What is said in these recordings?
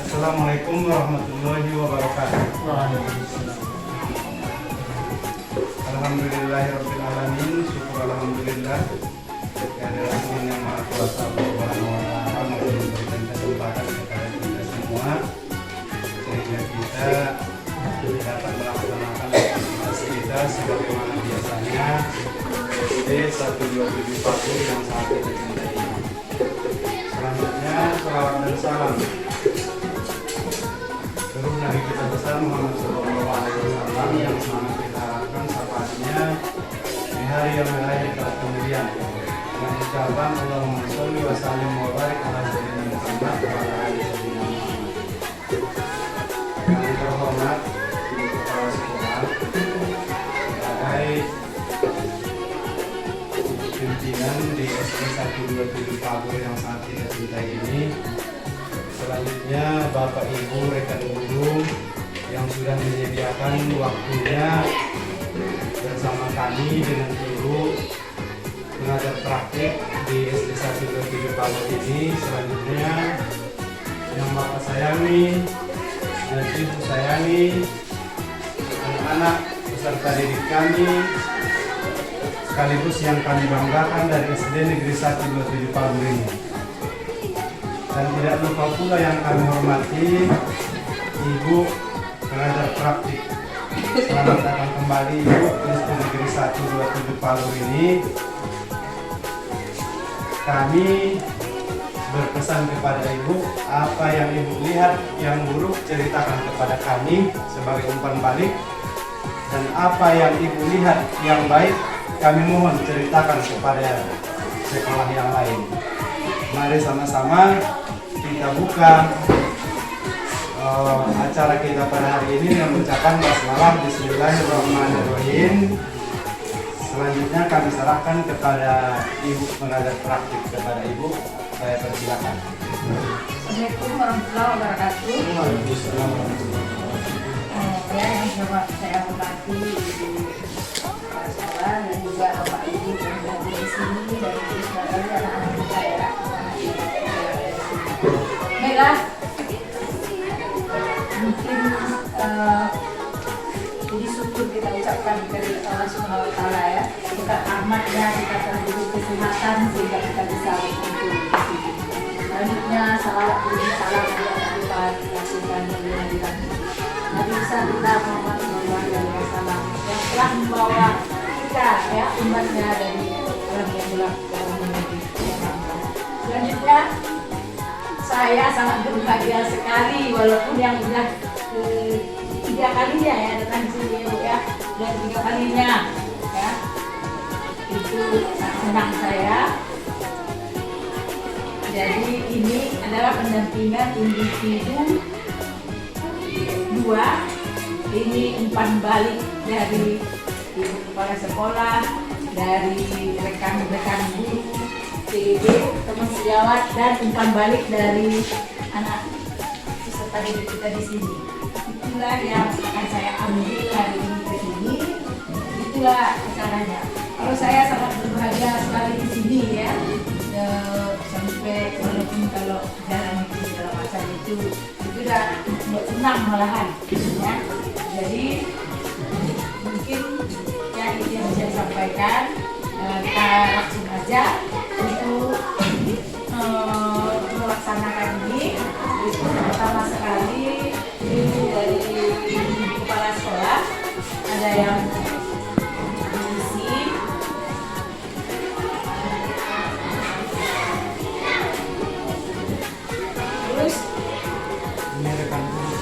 Assalamualaikum warahmatullahi wabarakatuh. Alhamdulillahirabbil alamin, syukur alhamdulillah. Kehadiran yang Maha Kuasa Allah Subhanahu wa taala memberikan kesempatan kepada kita semua sehingga kita dapat melaksanakan aktivitas kita sebagaimana biasanya D127 Paku yang sangat kita cintai. Selanjutnya salawat dan salam turun dari kita besar Muhammad Sallallahu Alaihi Wasallam yang sangat kita harapkan syafaatnya di hari yang lahir kelak kemudian. Dengan ucapan Allahumma sholli wa sallim wa barik ala sayyidina Muhammad wa ala ali sayyidina Muhammad. Yang terhormat kepala sekolah sebagai pimpinan di SD 127 Pabur yang sangat kita cintai ini. Selanjutnya Bapak Ibu rekan guru yang sudah menyediakan waktunya bersama kami dengan Ibu mengajar praktik di SD 127 Pabur ini. Selanjutnya yang Bapak sayangi dan Ibu sayangi, anak-anak peserta didik kami sekaligus yang kami banggakan dari SD Negeri 127 Pabur ini. Dan tidak lupa pula yang kami hormati Ibu pengajar praktik. Selamat datang kembali Ibu di SD Negeri 127 Pabur ini. Kami berpesan kepada Ibu, apa yang Ibu lihat yang buruk ceritakan kepada kami sebagai umpan balik, dan apa yang Ibu lihat yang baik kami mohon ceritakan kepada sekolah yang lain. Mari sama-sama kita buka acara kita pada hari ini dengan mengucapkan basmalah Bismillahirrahmanirrahim. Selanjutnya kami serahkan kepada Ibu pengajar praktik. Kepada Ibu saya persilakan. Assalamualaikum warahmatullahi wabarakatuh. Waalaikumsalam warahmatullahi wabarakatuh. Ya, yang saya hormati Ibu kepala sekolah dan juga Bapak Ibu yang berada di sini dan juga anak-anak kita ya. Baiklah, mungkin jadi syukur kita ucapkan dari Allah Subhanahu Wa Taala ya. Kita rahmatnya kita terberi kesehatan sehingga kita bisa berkumpul di sini. Selanjutnya salawat dan salam kepada Tuhan Rasulullah Nabi besar kita Muhammad Sallallahu Alaihi Wasallam yang telah membawa kita ya umatnya dari orang yang gelap ke orang yang terang. Selanjutnya saya sangat berbahagia sekali walaupun yang sudah tiga kalinya ya datang di sini Bu ya, dan tiga kalinya ya itu sangat senang saya. Jadi ini adalah pendampingan individu 2, ini umpan balik dari Ibu kepala sekolah, dari rekan-rekan guru, TD, teman sejawat, dan umpan balik dari anak peserta didik kita di sini. Itulah yang akan saya ambil hari ini ke sini. Itulah acaranya. Kalau saya sangat berbahagia sekali di sini ya. Sampai walaupun kalau jalan itu segala macam itu udah senang malahan ya. Jadi mungkin ya itu yang saya sampaikan. Kita langsung aja untuk melaksanakan ini. Itu pertama sekali ini dari kepala sekolah ada yang diisi. Terus ini rekan guru.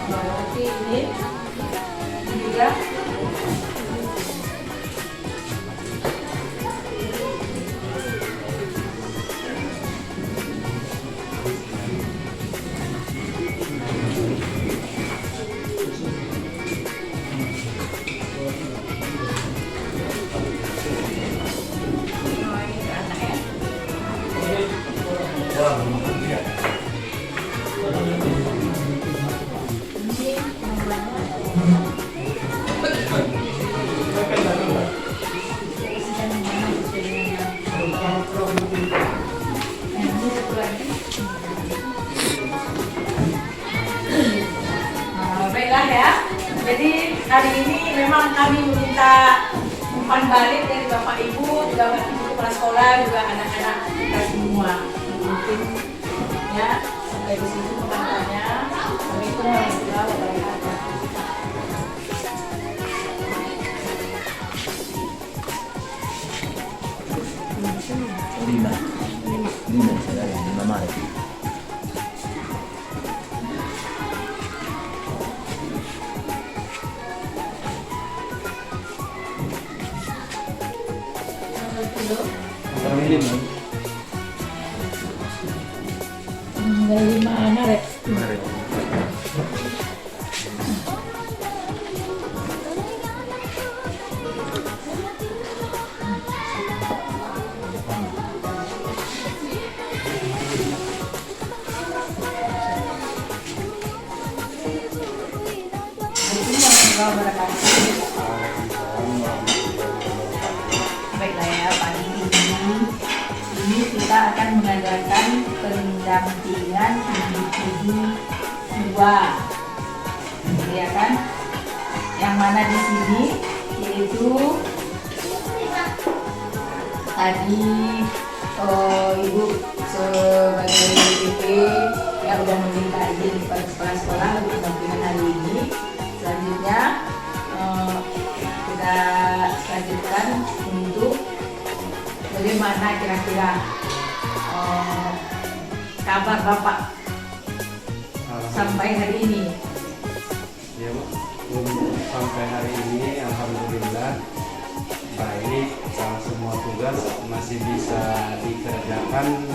berarti ini juga Kali ini memang kami meminta umpan balik dari Bapak Ibu, juga kepala sekolah, juga anak-anak kita semua. Mungkin ya sampai di situ pengantarnya. Assalamualaikum warahmatullahi wabarakatuh. Lima saudara, 5 Maret. Ini Dari 5 Maret. Maret. Baiklah ya, pagi ini kita akan mengadakan pendampingan individu 2, ya kan? Yang mana di sini yaitu tadi Ibu sebagai DP yang sudah meminta izin kepada kepala sekolah untuk pendampingan hari ini. Selanjutnya kita lanjutkan untuk bagaimana kira-kira kabar Bapak sampai hari ini. Ya, sampai hari ini alhamdulillah baik, semua tugas masih bisa dikerjakan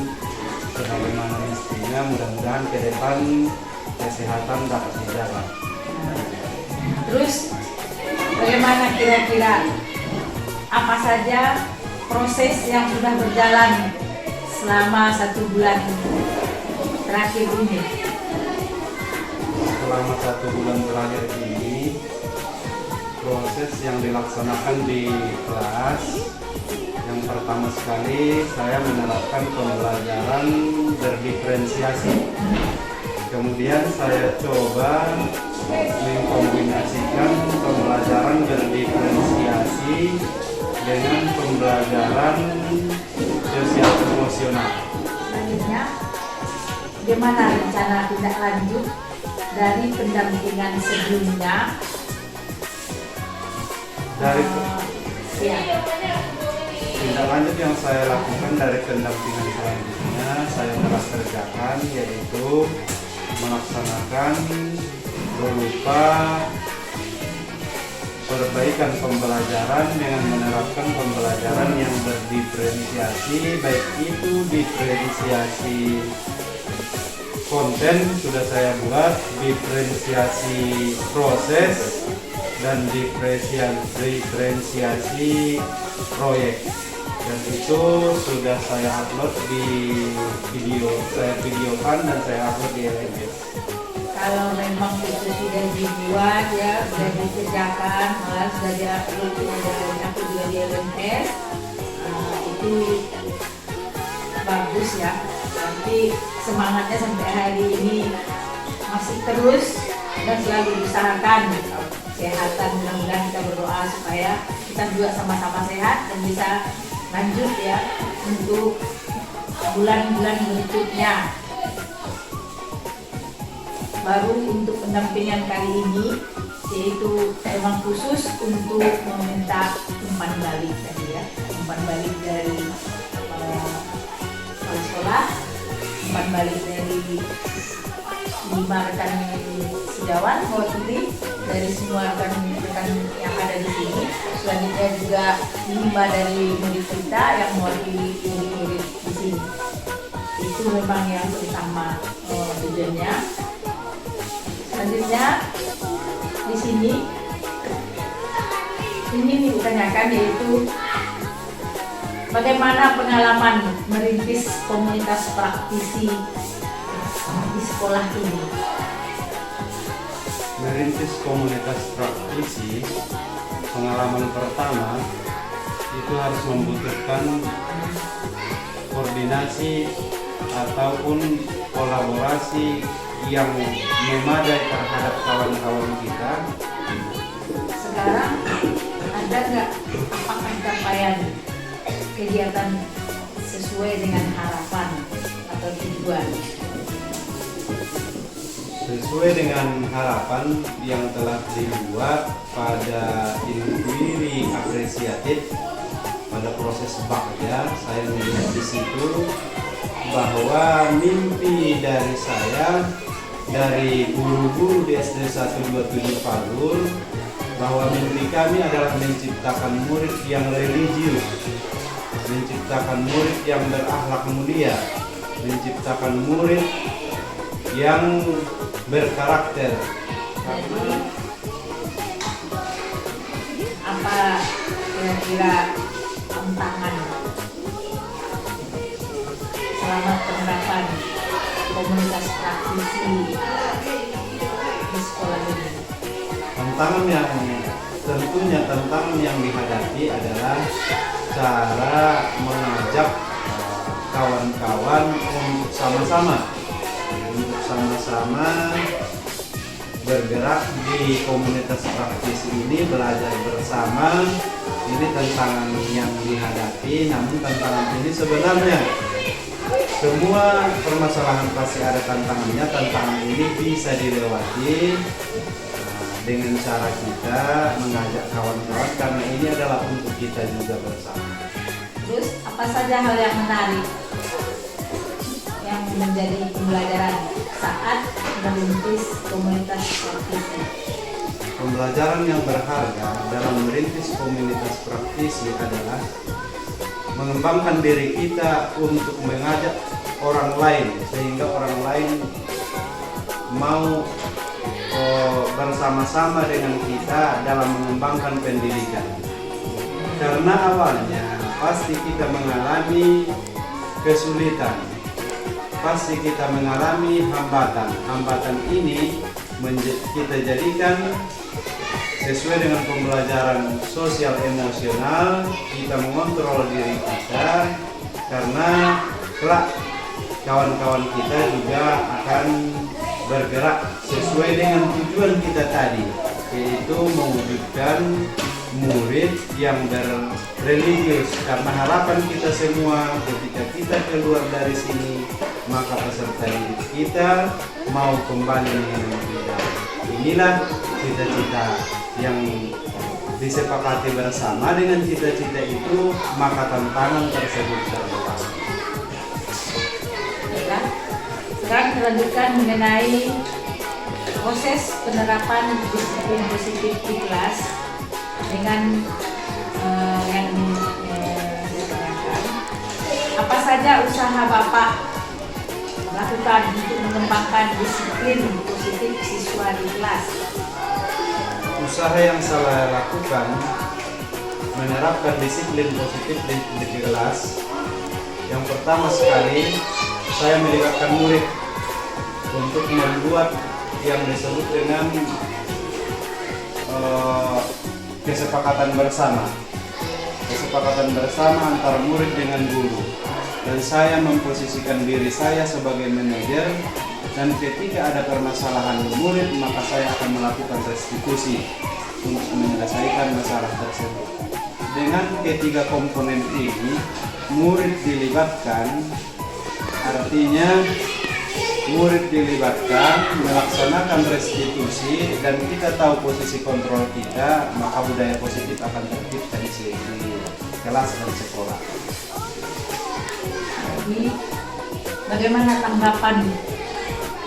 sebagaimana mestinya. Mudah-mudahan ke depan kesehatan dapat dijaga. Terus bagaimana kira-kira apa saja proses yang sudah berjalan selama 1 bulan terakhir ini? Selama 1 bulan terakhir ini, proses yang dilaksanakan di kelas, yang pertama sekali saya menerapkan pembelajaran berdiferensiasi. Kemudian saya coba mengkombinasikan pembelajaran berdiferensiasi dengan pembelajaran sosial emosional. Selanjutnya, bagaimana rencana tindak lanjut dari pendampingan sebelumnya? Dari Ya. tindak lanjut yang saya lakukan dari pendampingan selanjutnya, saya telah kerjakan yaitu melaksanakan berupa perbaikan pembelajaran dengan menerapkan pembelajaran yang berdiferensiasi, baik itu diferensiasi konten sudah saya buat, diferensiasi proses, dan diferensiasi proyek, dan itu sudah saya upload di video, saya videokan dan saya upload di LMS. Kalau memang itu sudah dibuat ya, sudah dikerjakan, malah sudah diupload dan aku juga di LMS, itu bagus ya. Nanti semangatnya sampai hari ini masih terus dan selalu diusahakan kesehatan. Mudah-mudahan kita berdoa supaya kita juga sama-sama sehat dan bisa lanjut ya untuk bulan-bulan berikutnya. Baru untuk pendampingan kali ini yaitu memang khusus untuk meminta umpan balik tadi ya, umpan balik dari kepala sekolah, umpan balik dari 5 rekan sejawat mewakili dari semua rekan yang ada di sini. Selanjutnya juga 5 dari murid kita yang mewakili murid-murid di sini. Itu memang yang utama tujuannya. Selanjutnya di sini ini ditanyakan yaitu bagaimana pengalaman merintis komunitas praktisi di sekolah ini. Merintis komunitas praktisi, pengalaman pertama itu harus membutuhkan koordinasi ataupun kolaborasi yang memadai terhadap kawan-kawan kita, sekarang ada nggak apakah capaian kegiatan sesuai dengan harapan atau tujuan? Sesuai dengan harapan yang telah dibuat pada inquiry apresiatif pada proses bakja, saya melihat di situ bahwa mimpi dari saya, dari guru-guru di SD 127 Palur, bahwa mimpi kami adalah menciptakan murid yang religius, menciptakan murid yang berakhlak mulia, menciptakan murid yang berkarakter. Jadi apa kira-kira tantangan selama penerapan komunitas praktisi di sekolah ini? Tantangan yang dihadapi adalah cara mengajak kawan-kawan untuk sama-sama bergerak di komunitas praktisi ini, belajar bersama. Ini tantangan yang dihadapi, namun tantangan ini sebenarnya semua permasalahan pasti ada tantangannya. Tantangan ini bisa dilewati dengan cara kita mengajak kawan-kawan, karena ini adalah untuk kita juga bersama. Terus apa saja hal yang menarik yang menjadi pembelajaran saat merintis komunitas praktisi? Pembelajaran yang berharga dalam merintis komunitas praktisi adalah mengembangkan diri kita untuk mengajak orang lain, sehingga orang lain mau bersama-sama dengan kita dalam mengembangkan pendidikan. Karena awalnya pasti kita mengalami kesulitan, pasti kita mengalami hambatan. Hambatan ini kita jadikan sesuai dengan pembelajaran sosial emosional. Kita mengontrol diri kita, karena kelak kawan-kawan kita juga akan bergerak sesuai dengan tujuan kita tadi, yaitu mewujudkan murid yang berreligius. Karena harapan kita semua ketika kita keluar dari sini, maka peserta didik kita mau kembali dengan kita. Inilah cita-cita yang disepakati bersama. Dengan cita-cita itu, maka tantangan tersebut terlepas. Sekarang dilanjutkan mengenai proses penerapan disiplin positif di kelas dengan yang diterangkan. Apa saja usaha Bapak lakukan untuk mengembangkan disiplin positif siswa di kelas? Usaha yang saya lakukan menerapkan disiplin positif di kelas. Yang pertama sekali, saya melibatkan murid untuk membuat yang disebut dengan kesepakatan bersama antara murid dengan guru. Dan saya memposisikan diri saya sebagai manajer, dan ketika ada permasalahan murid, maka saya akan melakukan restitusi untuk menyelesaikan masalah tersebut. Dengan ketiga komponen ini, murid dilibatkan, artinya murid dilibatkan melaksanakan restitusi, dan kita tahu posisi kontrol kita, maka budaya positif akan tercipta di kelas dan sekolah. Jadi, bagaimana tanggapan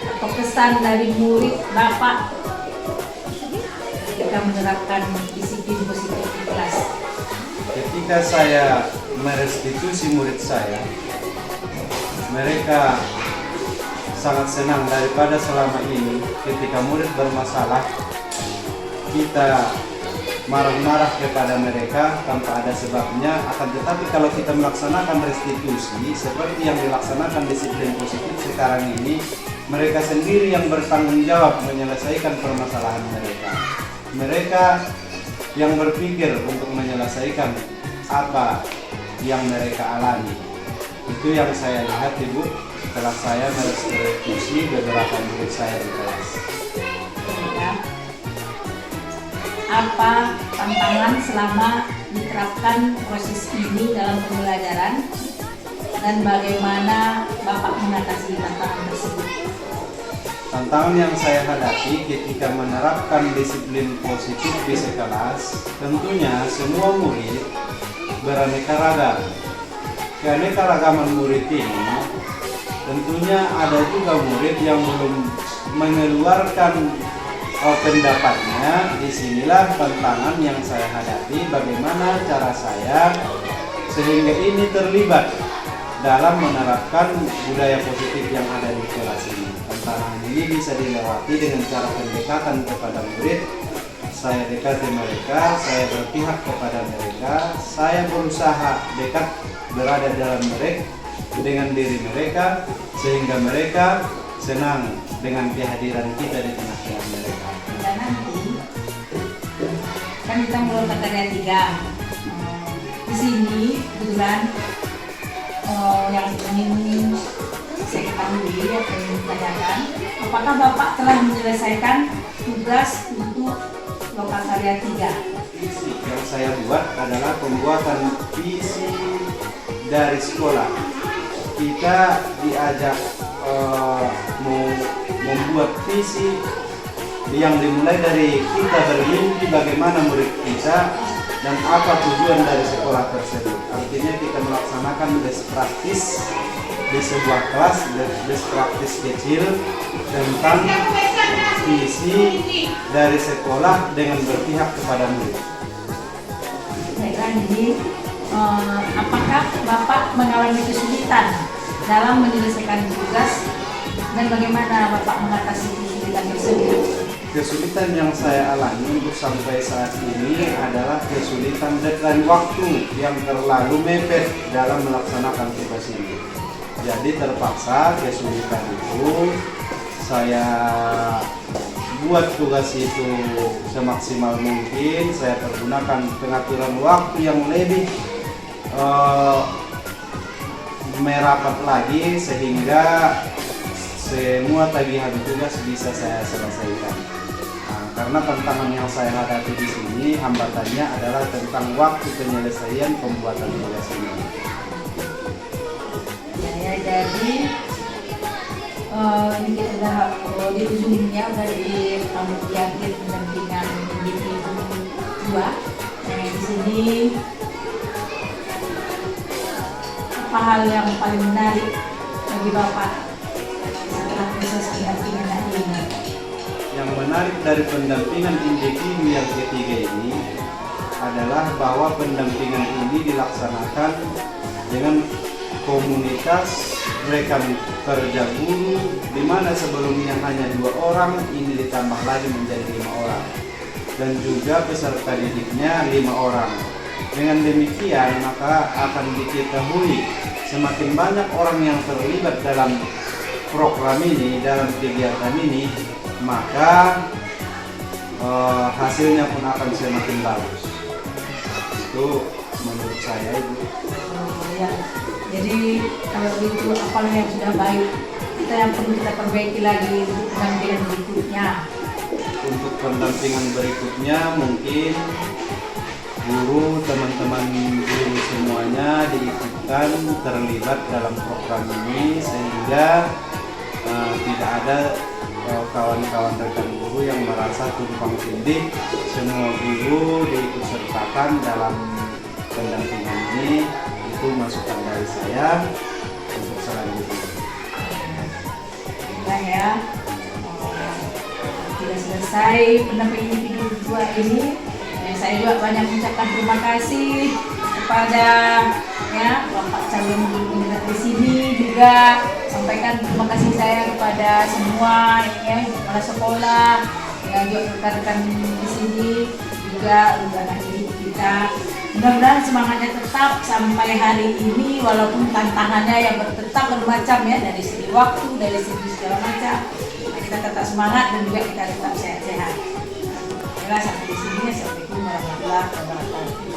atau kesan dari murid Bapak ketika menerapkan disiplin positif di kelas? Ketika saya merestitusi murid saya, mereka sangat senang. Daripada selama ini ketika murid bermasalah, kita marah-marah kepada mereka tanpa ada sebabnya. Akan tetapi kalau kita melaksanakan restitusi seperti yang dilaksanakan disiplin positif sekarang ini, mereka sendiri yang bertanggung jawab menyelesaikan permasalahan mereka. Mereka yang berpikir untuk menyelesaikan apa yang mereka alami. Itu yang saya lihat, Ibu, setelah saya merestitusi beberapa murid saya di kelas. apa tantangan selama diterapkan proses ini dalam pembelajaran dan bagaimana Bapak mengatasi tantangan tersebut? Tantangan yang saya hadapi ketika menerapkan disiplin positif di sekelas, tentunya semua murid beraneka ragam. Keanekaragaman murid ini tentunya ada juga murid yang belum mengeluarkan pendapatnya. Disinilah tantangan yang saya hadapi, bagaimana cara saya sehingga ini terlibat dalam menerapkan budaya positif yang ada di kelas ini. Tantangan ini bisa dilewati dengan cara pendekatan kepada murid. Saya dekati mereka, saya berpihak kepada mereka, saya berusaha dekat berada dalam mereka dengan diri mereka sehingga mereka senang dengan kehadiran kita di tengah-tengah mereka. Dan nanti kan kita mulai karya 3. Di sini kebetulan yang ingin saya ketahui atau ingin ditanyakan, apakah Bapak telah menyelesaikan tugas untuk lokal karya 3? Visi yang saya buat adalah pembuatan visi dari sekolah. Kita diajak membuat visi yang dimulai dari kita bermimpi bagaimana murid kita dan apa tujuan dari sekolah tersebut. Artinya kita melaksanakan best practice di sebuah kelas, best practice kecil tentang visi dari sekolah dengan berpihak kepada murid. Baiklah, jadi apakah Bapak mengalami kesulitan dalam menyelesaikan tugas dan bagaimana Bapak mengatasi kesulitan tersebut? Kesulitan yang saya alami untuk sampai saat ini adalah kesulitan deadline waktu yang terlalu mepet dalam melaksanakan tugas ini. Jadi terpaksa kesulitan itu saya buat tugas itu semaksimal mungkin. Saya pergunakan pengaturan waktu yang lebih merapat lagi sehingga semua tagihan tugas bisa saya selesaikan. Karena tantangan yang saya hadapi di sini, hambatannya adalah tentang waktu penyelesaian pembuatan tugas ini. Ya, jadi ini kita udah di ujungnya udah di akhir pendampingan individu 2. Nah, di sini apa hal yang paling menarik bagi Bapak setelah proses pendampingan ini? Yang menarik dari pendampingan individu yang ketiga ini adalah bahwa pendampingan ini dilaksanakan dengan komunitas rekan kerja guru, di mana sebelumnya hanya 2 orang, ini ditambah lagi menjadi 5 orang, dan juga peserta didiknya 5 orang. Dengan demikian maka akan diketahui semakin banyak orang yang terlibat dalam program ini, dalam kegiatan ini, maka hasilnya pun akan semakin bagus. Itu menurut saya, Ibu. Ya. Jadi kalau itu apa yang sudah baik, kita yang perlu kita perbaiki lagi untuk pendampingan berikutnya. Untuk pendampingan berikutnya mungkin guru, teman-teman guru semuanya diikutkan terlibat dalam program ini sehingga tidak ada kawan-kawan rekan guru yang merasa tumpang tindih. Semua guru diikut sertakan dalam pendampingan ini. Itu masukan dari saya untuk selanjutnya. Nah ya, sudah selesai pendampingan individu 2 ini. Saya juga banyak mengucapkan terima kasih kepada Bapak calon guru di sini, juga sampaikan terima kasih saya kepada semua kepala sekolah, juga rekan-rekan di sini, juga anak didik kita. Mudah-mudahan semangatnya tetap sampai hari ini, walaupun tantangannya yang tetap bermacam dari segi waktu, dari segi segala macam. Kita tetap semangat dan juga kita tetap sehat-sehat. Sampai di sini, assalamualaikum warahmatullahi wabarakatuh.